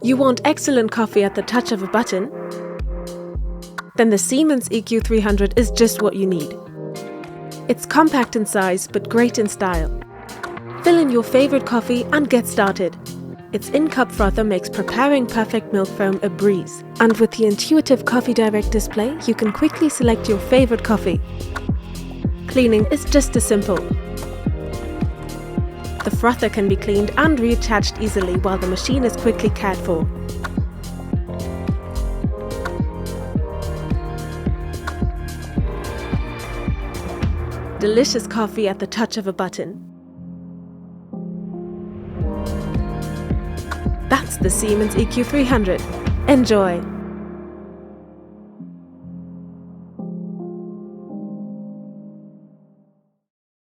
You want excellent coffee at the touch of a button? Then the Siemens EQ300 is just what you need. It's compact in size but great in style. Fill in your favorite coffee and get started. Its in-cup frother makes preparing perfect milk foam a breeze. And with the intuitive Coffee Direct display, you can quickly select your favorite coffee. Cleaning is just as simple. The frother can be cleaned and reattached easily while the machine is quickly cared for. Delicious coffee at the touch of a button. That's the Siemens EQ300. Enjoy!